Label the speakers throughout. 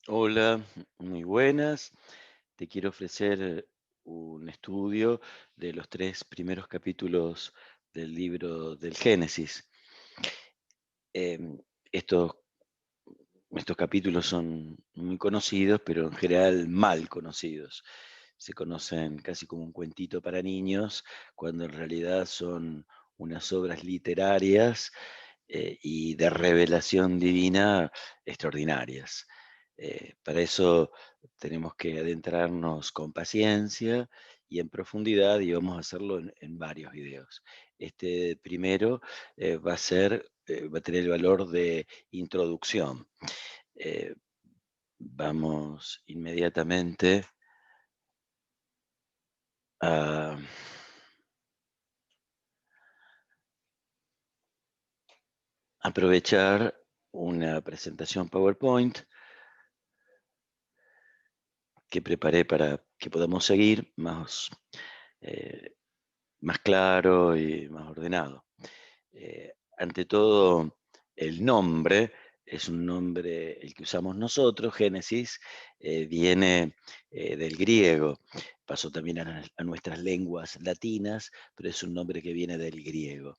Speaker 1: Hola, muy buenas. Te quiero ofrecer un estudio de los tres primeros capítulos del libro del Génesis. Em, estos, estos capítulos son muy conocidos, pero en general mal conocidos. Se conocen casi como un cuentito para niños, cuando en realidad son unas obras literarias y de revelación divina extraordinarias. Para eso tenemos que adentrarnos con paciencia y en profundidad y vamos a hacerlo en varios videos. Este primero va a tener el valor de introducción. Eh, Vamos inmediatamente a aprovechar una presentación PowerPoint que preparé para que podamos seguir eh, más claro y más ordenado. Ante todo, el nombre es un nombre, el que usamos nosotros, Génesis, viene del griego, pasó también a nuestras lenguas latinas, pero es un nombre que viene del griego,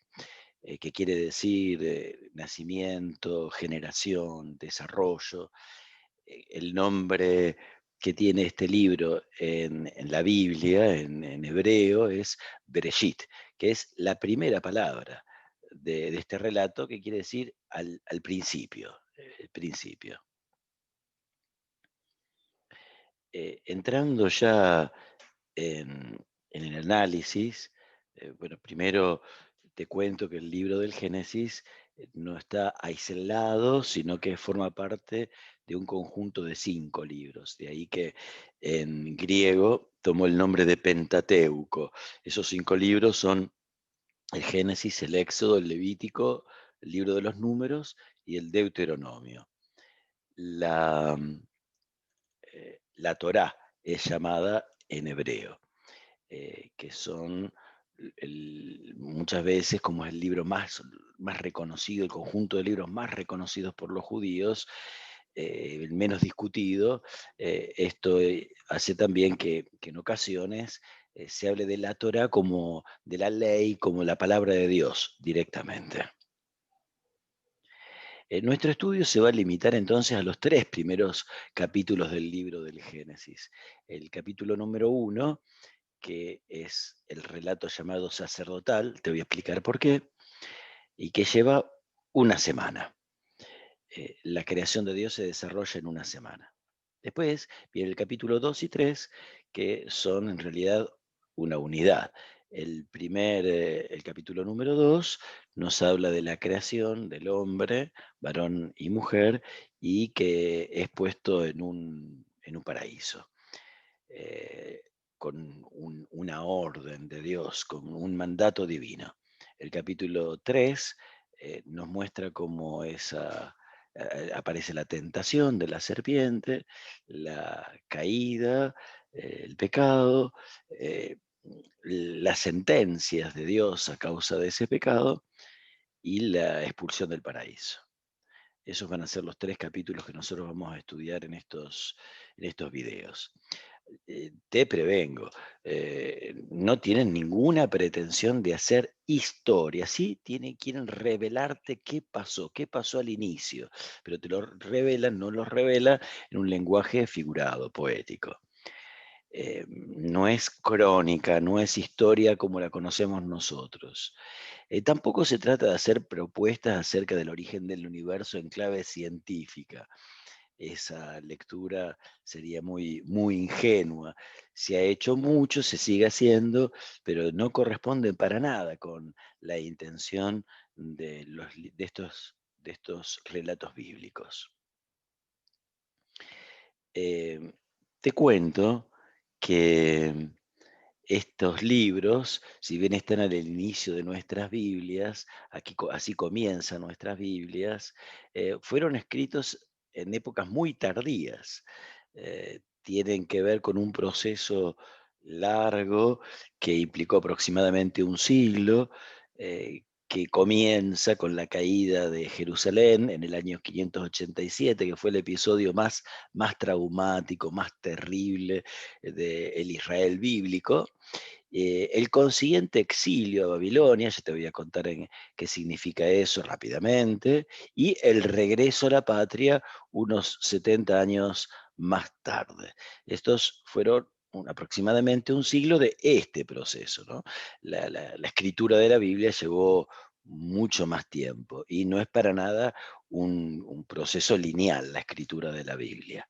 Speaker 1: que quiere decir nacimiento, generación, desarrollo. El nombre que tiene este libro en la Biblia, en hebreo, es Bereshit, que es la primera palabra de este relato, que quiere decir al principio, el principio. Entrando ya en el análisis, bueno, primero te cuento que el libro del Génesis no está aislado, sino que forma parte de un conjunto de 5 libros. De ahí que en griego tomó el nombre de Pentateuco. Esos 5 libros son el Génesis, el Éxodo, el Levítico, el libro de los Números y el Deuteronomio. La, la Torá es llamada en hebreo, que son muchas veces, como es el libro más reconocido, el conjunto de libros más reconocidos por los judíos, el menos discutido. Esto hace también que en ocasiones se hable de la Torah como de la ley, como la palabra de Dios directamente. Nuestro estudio se va a limitar entonces a los 3 primeros capítulos del libro del Génesis. El capítulo número 1, que es el relato llamado sacerdotal, te voy a explicar por qué, y que lleva una semana. La creación de Dios se desarrolla en una semana. Después viene el capítulo 2 y 3, que son en realidad una unidad. El capítulo número 2 nos habla de la creación del hombre, varón y mujer, y que es puesto en un paraíso. eh, con una orden de Dios, con un mandato divino. El capítulo 3 nos muestra cómo aparece la tentación de la serpiente, la caída, el pecado, eh, las sentencias de Dios a causa de ese pecado y la expulsión del paraíso. Esos van a ser los 3 capítulos que nosotros vamos a estudiar en estos videos. Te prevengo, no tienen ninguna pretensión de hacer historia, ¿sí? Quieren revelarte qué pasó al inicio, pero te lo revelan, no lo revela en un lenguaje figurado, poético. No es crónica, no es historia como la conocemos nosotros. Tampoco se trata de hacer propuestas acerca del origen del universo en clave científica. Esa lectura sería muy, muy ingenua. Se ha hecho mucho, se sigue haciendo, pero no corresponde para nada con la intención de estos relatos bíblicos. Eh, Te cuento que estos libros, si bien están al inicio de nuestras Biblias, así comienzan nuestras Biblias, fueron escritos en épocas muy tardías. Tienen que ver con un proceso largo que implicó aproximadamente un siglo, que comienza con la caída de Jerusalén en el año 587, que fue el episodio más traumático, más terrible del Israel bíblico. El consiguiente exilio a Babilonia, ya te voy a contar qué significa eso rápidamente, y el regreso a la patria unos 70 años más tarde. Estos fueron aproximadamente un siglo de este proceso, ¿no? La escritura de la Biblia llevó mucho más tiempo y no es para nada un proceso lineal la escritura de la Biblia.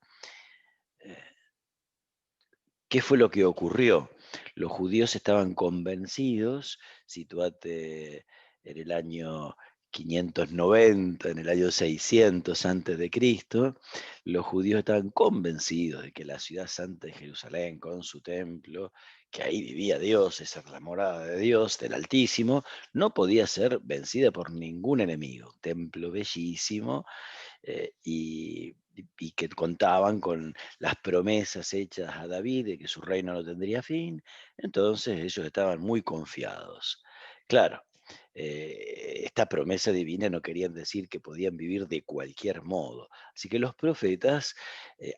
Speaker 1: ¿Qué fue lo que ocurrió? Los judíos estaban convencidos, situate en el año 590, en el año 600 antes de Cristo, los judíos estaban convencidos de que la ciudad santa de Jerusalén, con su templo, que ahí vivía Dios, esa era la morada de Dios, del Altísimo, no podía ser vencida por ningún enemigo. Un templo bellísimo, y que contaban con las promesas hechas a David de que su reino no tendría fin, entonces ellos estaban muy confiados. Claro, esta promesa divina no querían decir que podían vivir de cualquier modo, así que los profetas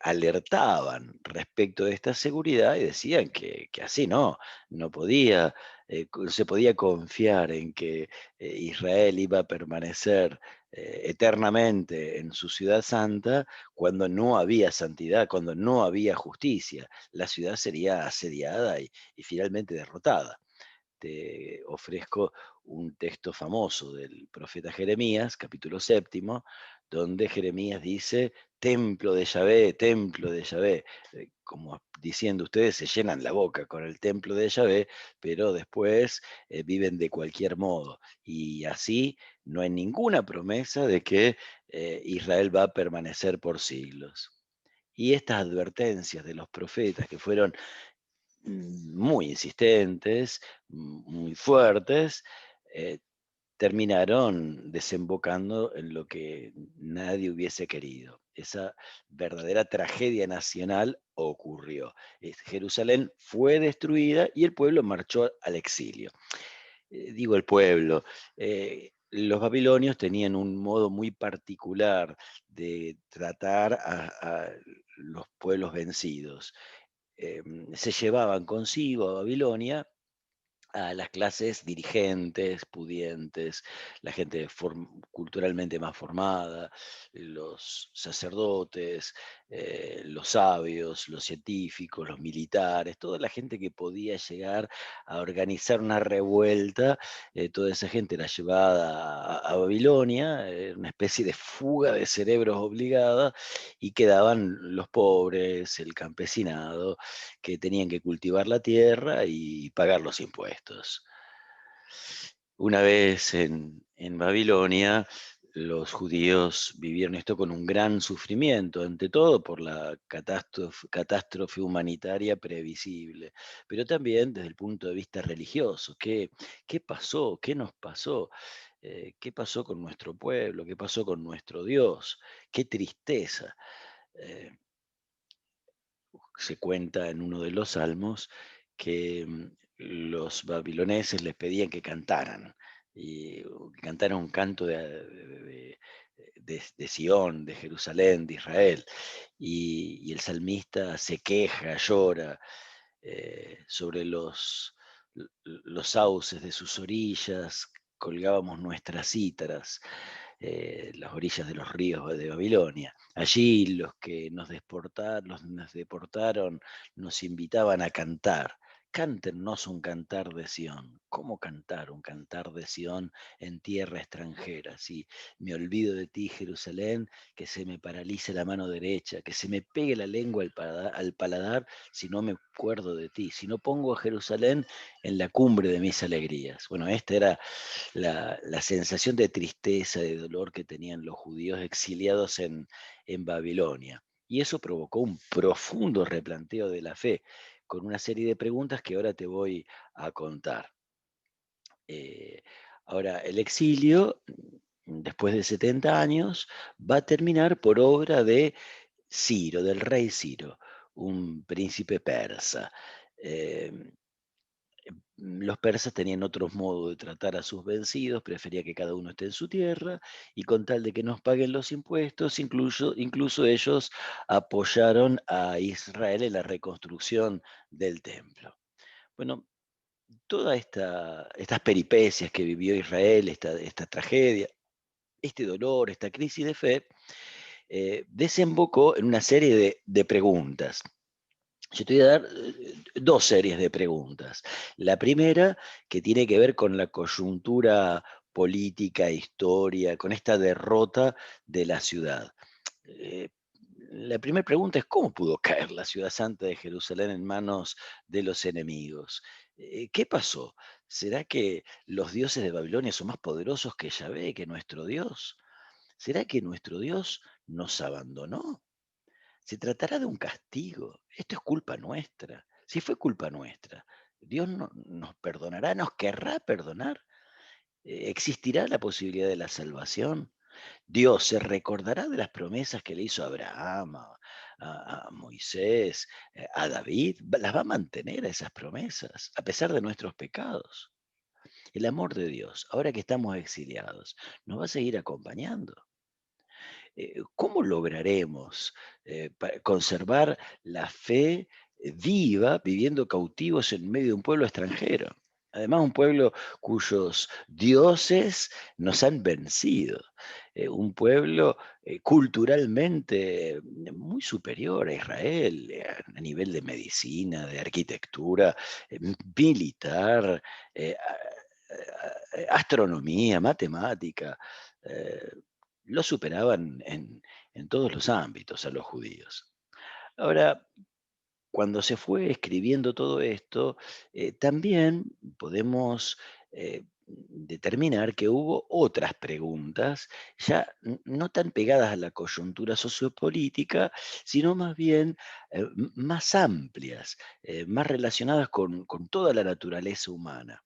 Speaker 1: alertaban respecto de esta seguridad y decían que así no podía, se podía confiar en que Israel iba a permanecer eternamente en su ciudad santa cuando no había santidad, cuando no había justicia. La ciudad sería asediada y finalmente derrotada. Te ofrezco un texto famoso del profeta Jeremías, capítulo séptimo, donde Jeremías dice, templo de Yahvé, como diciendo ustedes se llenan la boca con el templo de Yahvé, pero después viven de cualquier modo. Y así no hay ninguna promesa de que Israel va a permanecer por siglos. Y estas advertencias de los profetas que fueron muy insistentes, muy fuertes, eh, terminaron desembocando en lo que nadie hubiese querido. Esa verdadera tragedia nacional ocurrió. Jerusalén fue destruida y el pueblo marchó al exilio. Digo el pueblo, los babilonios tenían un modo muy particular de tratar a los pueblos vencidos. Se llevaban consigo a Babilonia a las clases dirigentes, pudientes, la gente culturalmente más formada, los sacerdotes, los sabios, los científicos, los militares, toda la gente que podía llegar a organizar una revuelta, toda esa gente era llevada a Babilonia, una especie de fuga de cerebros obligada, y quedaban los pobres, el campesinado, que tenían que cultivar la tierra y pagar los impuestos. Una vez en Babilonia, los judíos vivieron esto con un gran sufrimiento, ante todo por la catástrofe humanitaria previsible, pero también desde el punto de vista religioso. ¿Qué pasó? ¿Qué nos pasó? ¿Qué pasó con nuestro pueblo? ¿Qué pasó con nuestro Dios? ¡Qué tristeza! Eh, Se cuenta en uno de los salmos que los babiloneses les pedían que cantaran, que cantaran un canto de Sión, de Jerusalén, de Israel, y el salmista se queja, llora sobre los sauces de sus orillas, colgábamos nuestras cítaras, las orillas de los ríos de Babilonia. Allí los que nos deportaron nos invitaban a cantar. Cántennos un cantar de Sión. ¿Cómo cantar un cantar de Sión en tierra extranjera? Si me olvido de ti, Jerusalén, que se me paralice la mano derecha, que se me pegue la lengua al paladar si no me acuerdo de ti, si no pongo a Jerusalén en la cumbre de mis alegrías. Bueno, esta era la sensación de tristeza, de dolor que tenían los judíos exiliados en Babilonia. Y eso provocó un profundo replanteo de la fe, con una serie de preguntas que ahora te voy a contar. Eh, Ahora, el exilio, después de 70 años, va a terminar por obra de Ciro, del rey Ciro, un príncipe persa. Eh, Los persas tenían otros modos de tratar a sus vencidos, prefería que cada uno esté en su tierra y con tal de que nos paguen los impuestos, incluso ellos apoyaron a Israel en la reconstrucción del templo. Bueno, todas estas peripecias que vivió Israel, esta tragedia, este dolor, esta crisis de fe, desembocó en una serie de preguntas. Yo te voy a dar dos series de preguntas. La primera, que tiene que ver con la coyuntura política, historia, con esta derrota de la ciudad. Eh, la primera pregunta es, ¿cómo pudo caer la ciudad santa de Jerusalén en manos de los enemigos? ¿Qué pasó? ¿Será que los dioses de Babilonia son más poderosos que Yahvé, que nuestro Dios? ¿Será que nuestro Dios nos abandonó? ¿Se tratará de un castigo? Esto es culpa nuestra. Si fue culpa nuestra, ¿Dios nos perdonará? ¿Nos querrá perdonar? ¿Existirá la posibilidad de la salvación? ¿Dios se recordará de las promesas que le hizo a Abraham, a Moisés, a David? ¿Las va a mantener a esas promesas a pesar de nuestros pecados? El amor de Dios, ahora que estamos exiliados, nos va a seguir acompañando. ¿Cómo lograremos conservar la fe viva viviendo cautivos en medio de un pueblo extranjero? Además, un pueblo cuyos dioses nos han vencido, un pueblo culturalmente muy superior a Israel, a nivel de medicina, de arquitectura, militar, astronomía, matemática. eh, lo superaban en todos los ámbitos a los judíos. Ahora, cuando se fue escribiendo todo esto, también podemos determinar que hubo otras preguntas, ya no tan pegadas a la coyuntura sociopolítica, sino más bien más amplias, más relacionadas con toda la naturaleza humana,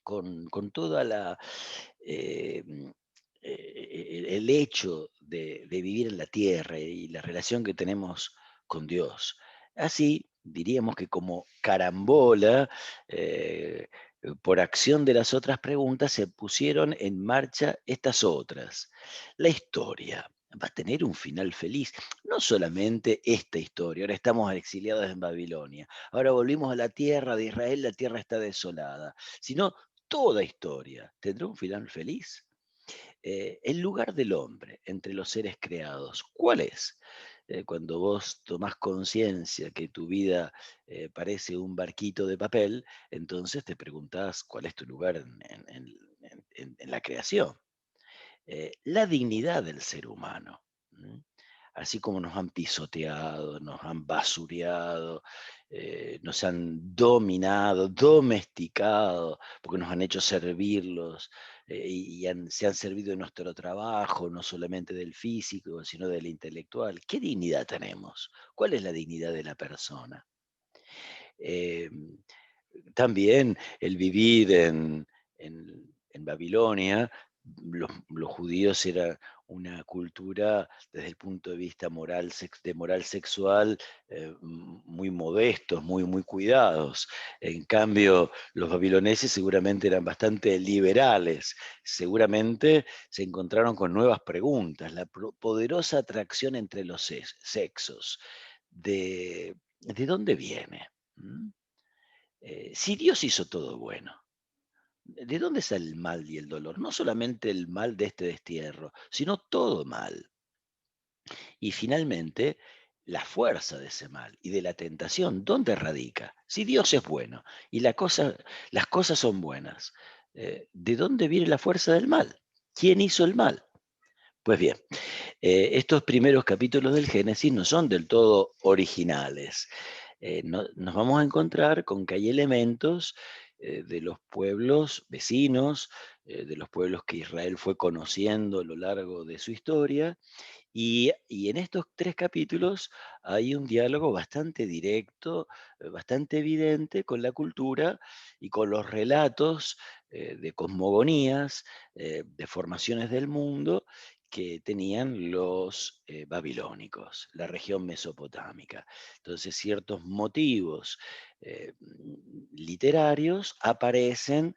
Speaker 1: con toda la, mm, el hecho de vivir en la tierra y la relación que tenemos con Dios. Así, diríamos que como carambola, por acción de las otras preguntas, se pusieron en marcha estas otras. La historia va a tener un final feliz. No solamente esta historia, ahora estamos exiliados en Babilonia, ahora volvimos a la tierra de Israel, la tierra está desolada, sino toda historia tendrá un final feliz. El lugar del hombre entre los seres creados, ¿cuál es? Cuando vos tomás conciencia que tu vida parece un barquito de papel, entonces te preguntás cuál es tu lugar en la creación. La dignidad del ser humano. ¿M? Así como nos han pisoteado, nos han basureado, nos han dominado, domesticado, porque nos han hecho servirlos se han servido de nuestro trabajo, no solamente del físico, sino del intelectual. ¿Qué dignidad tenemos? ¿Cuál es la dignidad de la persona? Eh, También el vivir en Babilonia, los judíos era una cultura desde el punto de vista moral, de moral sexual, muy modestos, muy cuidados. En cambio, los babiloneses seguramente eran bastante liberales, seguramente se encontraron con nuevas preguntas, la poderosa atracción entre los sexos. ¿De dónde viene? ¿Mm? Si Dios hizo todo bueno, ¿de dónde sale el mal y el dolor? No solamente el mal de este destierro, sino todo mal. Y finalmente, la fuerza de ese mal y de la tentación, ¿dónde radica? Si Dios es bueno y las cosas son buenas, ¿de dónde viene la fuerza del mal? ¿Quién hizo el mal? Pues bien, estos primeros capítulos del Génesis no son del todo originales. Nos vamos a encontrar con que hay elementos de los pueblos vecinos, de los pueblos que Israel fue conociendo a lo largo de su historia, y en estos tres capítulos hay un diálogo bastante directo, bastante evidente con la cultura y con los relatos de cosmogonías, de formaciones del mundo que tenían los babilónicos, la región mesopotámica. Entonces, ciertos motivos literarios aparecen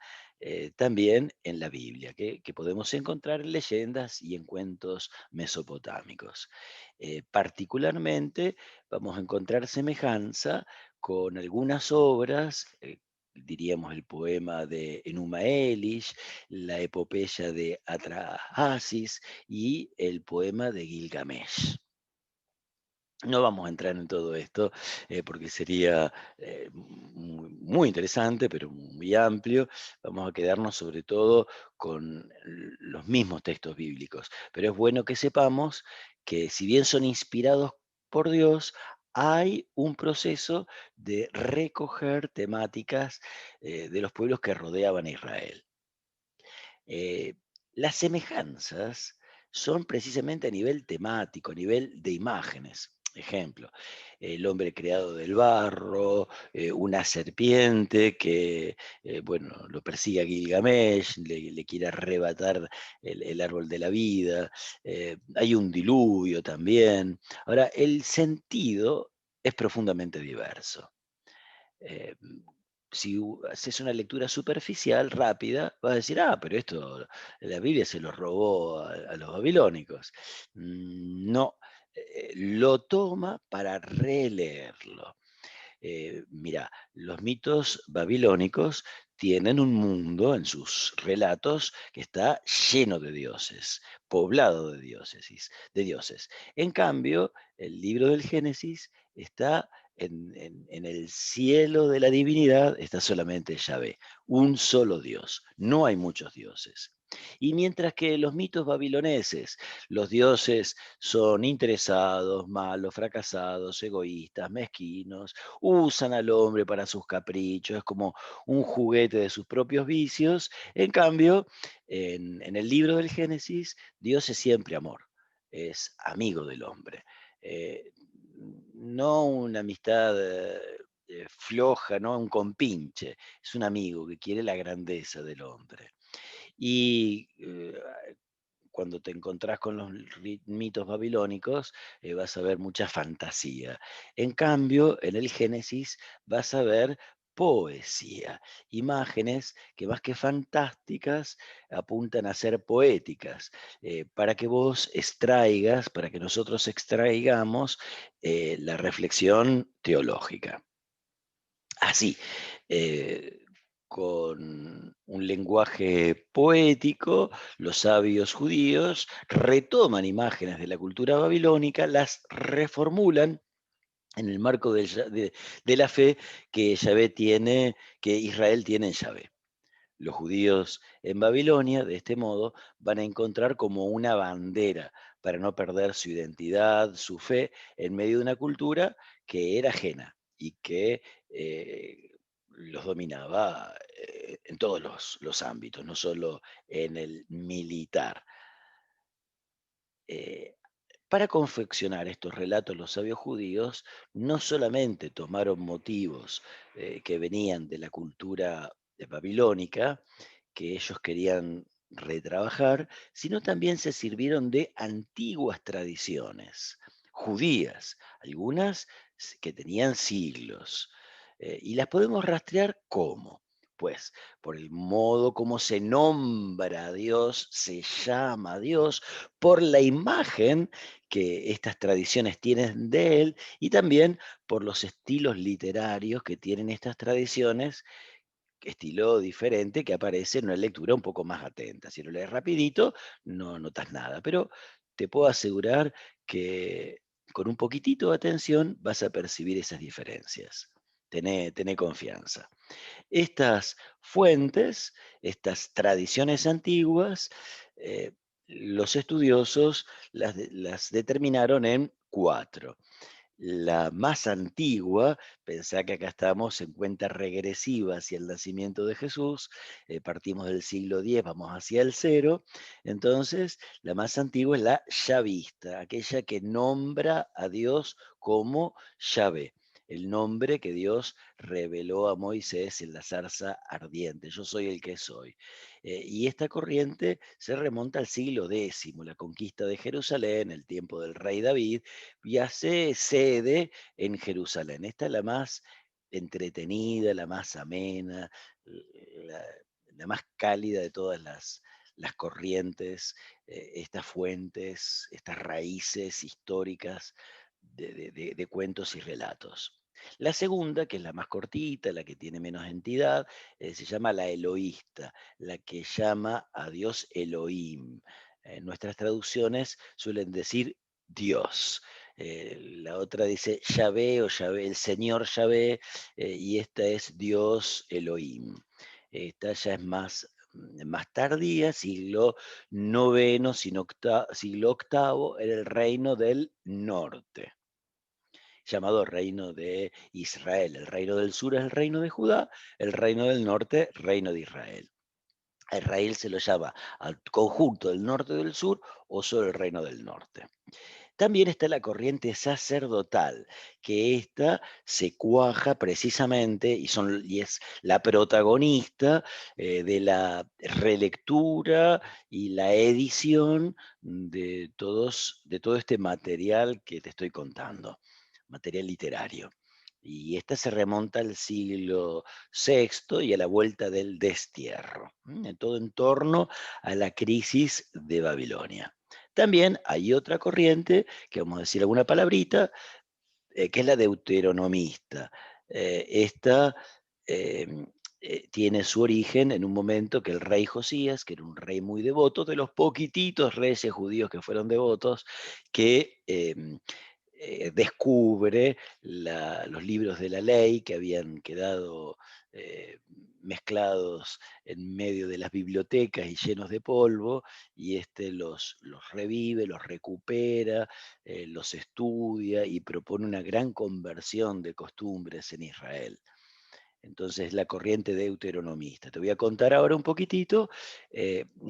Speaker 1: también en la Biblia, que podemos encontrar en leyendas y en cuentos mesopotámicos. Particularmente vamos a encontrar semejanza con algunas obras, diríamos el poema de Enuma Elish, la epopeya de Atrahasis y el poema de Gilgamesh. No vamos a entrar en todo esto porque sería muy interesante, pero muy amplio. Vamos a quedarnos sobre todo con los mismos textos bíblicos. Pero es bueno que sepamos que si bien son inspirados por Dios, hay un proceso de recoger temáticas de los pueblos que rodeaban a Israel. Eh, las semejanzas son precisamente a nivel temático, a nivel de imágenes. Ejemplo, el hombre creado del barro, una serpiente que, bueno, lo persigue a Gilgamesh, le quiere arrebatar el árbol de la vida, hay un diluvio también. Ahora, el sentido es profundamente diverso. Eh, si haces una lectura superficial, rápida, vas a decir, ah, pero esto la Biblia se lo robó a los babilónicos. No, lo toma para releerlo. Mira, los mitos babilónicos tienen un mundo en sus relatos que está lleno de dioses, poblado de dioses. En cambio, el libro del Génesis está en el cielo de la divinidad, está solamente Yahvé, un solo Dios, no hay muchos dioses. Y mientras que los mitos babiloneses, los dioses son interesados, malos, fracasados, egoístas, mezquinos, usan al hombre para sus caprichos, es como un juguete de sus propios vicios. En cambio, en el libro del Génesis, Dios es siempre amor, es amigo del hombre. Eh, no una amistad floja, no un compinche, es un amigo que quiere la grandeza del hombre. Y cuando te encontrás con los mitos babilónicos, vas a ver mucha fantasía. En cambio, en el Génesis vas a ver poesía, imágenes que más que fantásticas apuntan a ser poéticas, para que vos extraigas, para que nosotros extraigamos la reflexión teológica. Así, con un lenguaje poético, los sabios judíos retoman imágenes de la cultura babilónica, las reformulan en el marco de la fe que Yahvé tiene, que Israel tiene en Yahvé. Los judíos en Babilonia, de este modo, van a encontrar como una bandera para no perder su identidad, su fe, en medio de una cultura que era ajena y que los dominaba en todos los ámbitos, no solo en el militar. Eh, para confeccionar estos relatos, los sabios judíos no solamente tomaron motivos que venían de la cultura babilónica, que ellos querían retrabajar, sino también se sirvieron de antiguas tradiciones judías, algunas que tenían siglos, y las podemos rastrear ¿cómo? Pues por el modo como se nombra a Dios, se llama a Dios, por la imagen que estas tradiciones tienen de él y también por los estilos literarios que tienen estas tradiciones, estilo diferente que aparece en una lectura un poco más atenta. Si lo lees rapidito, no notas nada, pero te puedo asegurar que con un poquitito de atención vas a percibir esas diferencias. Tené confianza. Estas fuentes, estas tradiciones antiguas, eh, los estudiosos las determinaron en cuatro. La más antigua, pensá que acá estamos en cuenta regresiva hacia el nacimiento de Jesús, partimos del siglo X, vamos hacia el cero, entonces la más antigua es la Yavista, aquella que nombra a Dios como Yahvé. el nombre que Dios reveló a Moisés en la zarza ardiente. Yo soy el que soy. Y esta corriente se remonta al siglo X, la conquista de Jerusalén, el tiempo del rey David, y hace sede en Jerusalén. Esta es la más entretenida, la más amena, la, la más cálida de todas las corrientes, estas fuentes, estas raíces históricas de cuentos y relatos. La segunda, que es la más cortita, la que tiene menos entidad, se llama la eloísta, la que llama a Dios Elohim. Nuestras traducciones suelen decir Dios. La otra dice Yahvé o Yahvé, el Señor Yahvé, y esta es Dios Elohim. Esta ya es más tardía, siglo noveno, siglo octavo, era el reino del norte, llamado reino de Israel. El reino del sur es el reino de Judá, el reino del norte, reino de Israel. A Israel se lo llama al conjunto del norte y del sur o solo el reino del norte. También está la corriente sacerdotal, que esta se cuaja precisamente y es la protagonista de la relectura y la edición de todo este material que te estoy contando, material literario. Y esta se remonta al siglo VI y a la vuelta del destierro, en todo en torno a la crisis de Babilonia. También hay otra corriente, que vamos a decir alguna palabrita, que es la deuteronomista. Esta em, tiene su origen en un momento que el rey Josías, que era un rey muy devoto, de los poquititos reyes judíos que fueron devotos, que descubre los libros de la ley que habían quedado eh, mezclados en medio de las bibliotecas y llenos de polvo, y los revive, los recupera, los estudia y propone una gran conversión de costumbres en Israel. Entonces, la corriente deuteronomista. Te voy a contar ahora un poquitito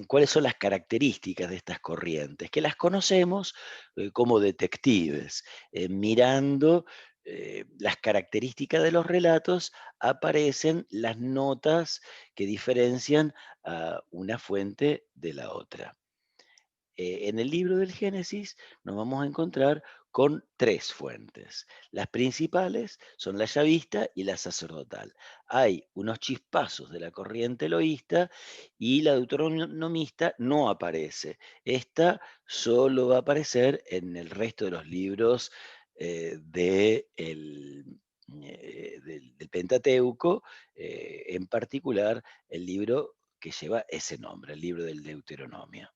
Speaker 1: cuáles son las características de estas corrientes, que las conocemos como detectives. Mirando las características de los relatos, aparecen las notas que diferencian a una fuente de la otra. En el libro del Génesis nos vamos a encontrar con tres fuentes. Las principales son la yavista y la sacerdotal. Hay unos chispazos de la corriente eloísta y la deuteronomista no aparece. Esta solo va a aparecer en el resto de los libros del Pentateuco, en particular el libro que lleva ese nombre, el libro del Deuteronomio.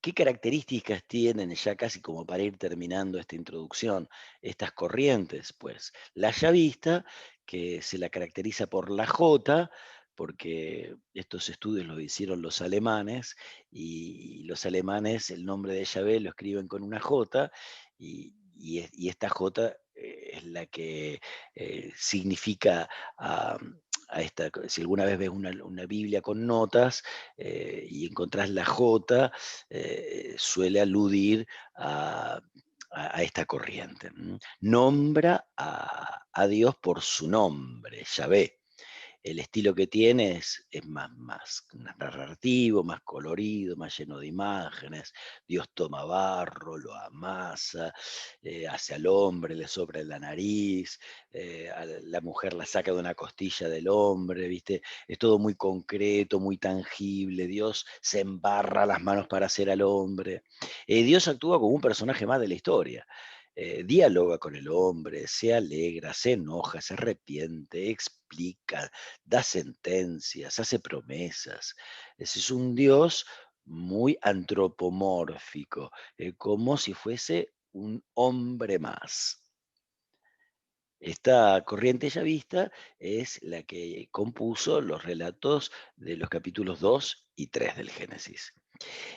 Speaker 1: ¿Qué características tienen, ya casi como para ir terminando esta introducción, estas corrientes? Pues la yavista, que se la caracteriza por la J, porque estos estudios los hicieron los alemanes, y los alemanes el nombre de Yahvé lo escriben con una J, y esta J es la que significa a esta. Si alguna vez ves una Biblia con notas y encontrás la J, suele aludir a esta corriente. Nombra a Dios por su nombre, Yahvé. El estilo que tiene es más narrativo, más colorido, más lleno de imágenes. Dios toma barro, lo amasa, hace al hombre, le sopla en la nariz, a la mujer la saca de una costilla del hombre, ¿viste? Es todo muy concreto, muy tangible. Dios se embarra las manos para hacer al hombre. Dios actúa como un personaje más de la historia. Dialoga con el hombre, se alegra, se enoja, se arrepiente, explica, da sentencias, hace promesas. Ese es un Dios muy antropomórfico, como si fuese un hombre más. Esta corriente ya vista es la que compuso los relatos de los capítulos 2 y 3 del Génesis.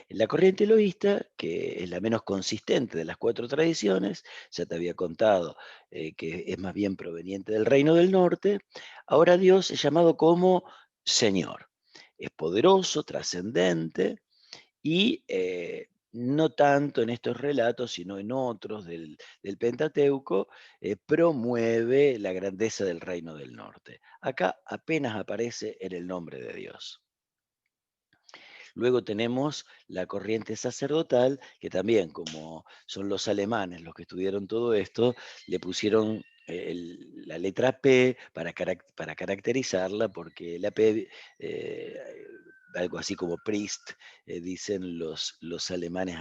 Speaker 1: La corriente eloísta, que es la menos consistente de las cuatro tradiciones, ya te había contado que es más bien proveniente del reino del norte, ahora Dios es llamado como Señor. Es poderoso, trascendente y no tanto en estos relatos, sino en otros del Pentateuco, promueve la grandeza del reino del norte. Acá apenas aparece en el nombre de Dios. Luego tenemos la corriente sacerdotal, que también, como son los alemanes los que estudiaron todo esto, le pusieron la letra P para caracterizarla, porque la P, eh, algo así como priest, dicen los alemanes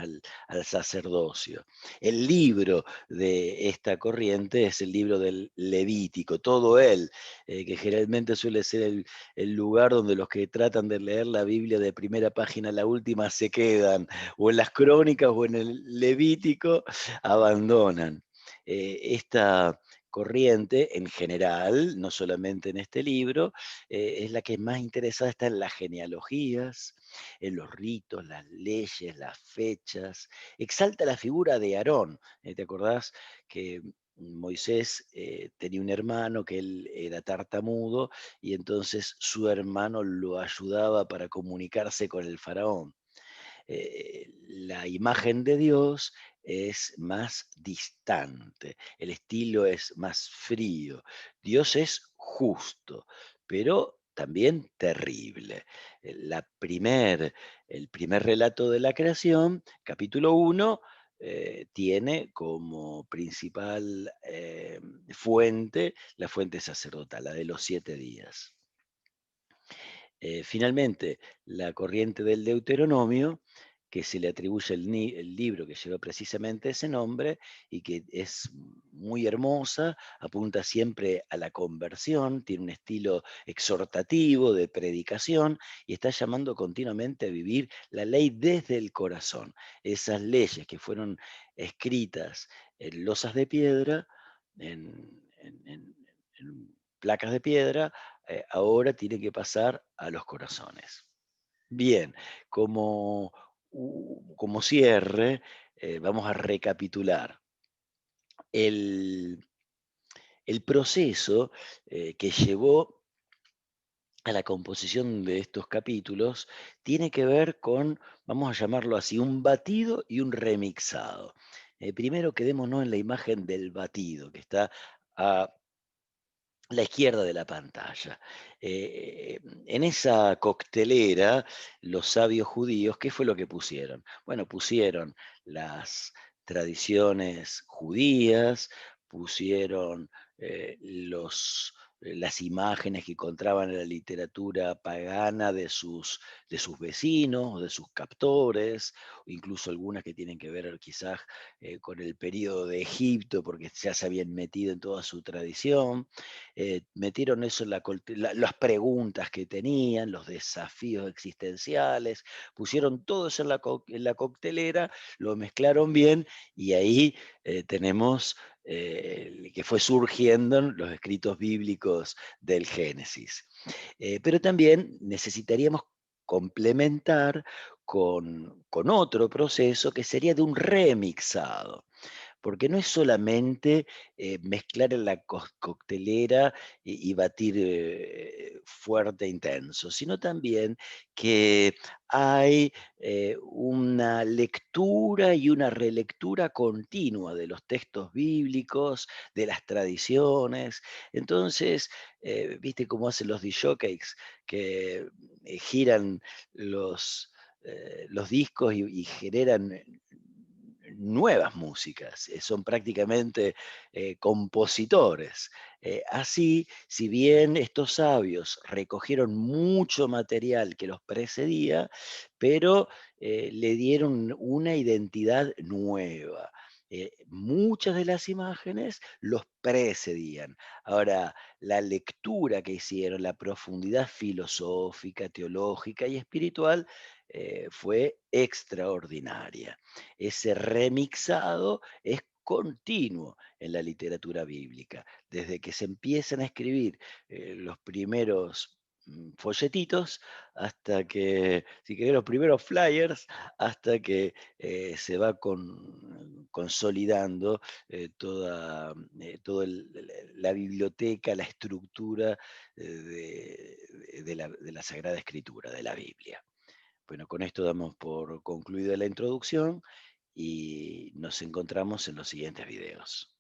Speaker 1: al sacerdocio. El libro de esta corriente es el libro del Levítico, todo él, que generalmente suele ser el lugar donde los que tratan de leer la Biblia de primera página a la última se quedan, o en las crónicas o en el Levítico abandonan. Esta corriente en general, no solamente en este libro, es la que más interesada está en las genealogías, en los ritos, las leyes, las fechas. Exalta la figura de Aarón. ¿Te acordás que Moisés tenía un hermano que él era tartamudo y entonces su hermano lo ayudaba para comunicarse con el faraón? La imagen de Dios es más distante, el estilo es más frío. Dios es justo, pero también terrible. El primer relato de la creación, capítulo 1, tiene como principal fuente la fuente sacerdotal, la de los 7 días. Finalmente, la corriente del Deuteronomio, que se le atribuye el libro que lleva precisamente ese nombre y que es muy hermosa, apunta siempre a la conversión, tiene un estilo exhortativo de predicación y está llamando continuamente a vivir la ley desde el corazón. Esas leyes que fueron escritas en losas de piedra, en placas de piedra, ahora tiene que pasar a los corazones. Bien, como cierre, vamos a recapitular. El, el proceso que llevó a la composición de estos capítulos tiene que ver con, vamos a llamarlo así, un batido y un remixado. Primero quedémonos en la imagen del batido, que está a la izquierda de la pantalla. En esa coctelera, los sabios judíos, ¿qué fue lo que pusieron? Bueno, pusieron las tradiciones judías, pusieron las imágenes que encontraban en la literatura pagana de sus vecinos, de sus captores, o incluso algunas que tienen que ver quizás con el periodo de Egipto, porque ya se habían metido en toda su tradición. Metieron eso en las preguntas que tenían, los desafíos existenciales, pusieron todo eso en la coctelera, lo mezclaron bien y ahí tenemos que fue surgiendo los escritos bíblicos del Génesis. Pero también necesitaríamos complementar con otro proceso que sería de un remixado, porque no es solamente mezclar en la coctelera y batir fuerte e intenso, sino también que hay una lectura y una relectura continua de los textos bíblicos, de las tradiciones. Entonces, viste cómo hacen los discjockeys, que giran los discos y generan nuevas músicas, son prácticamente compositores. Así, si bien estos sabios recogieron mucho material que los precedía, pero le dieron una identidad nueva. Muchas de las imágenes los precedían. Ahora, la lectura que hicieron, la profundidad filosófica, teológica y espiritual fue extraordinaria. Ese remixado es continuo en la literatura bíblica. Desde que se empiezan a escribir los primeros folletitos hasta que, si querés, los primeros flyers, hasta que se va consolidando toda la biblioteca, la estructura de la Sagrada Escritura, de la Biblia. Bueno, con esto damos por concluida la introducción y nos encontramos en los siguientes videos.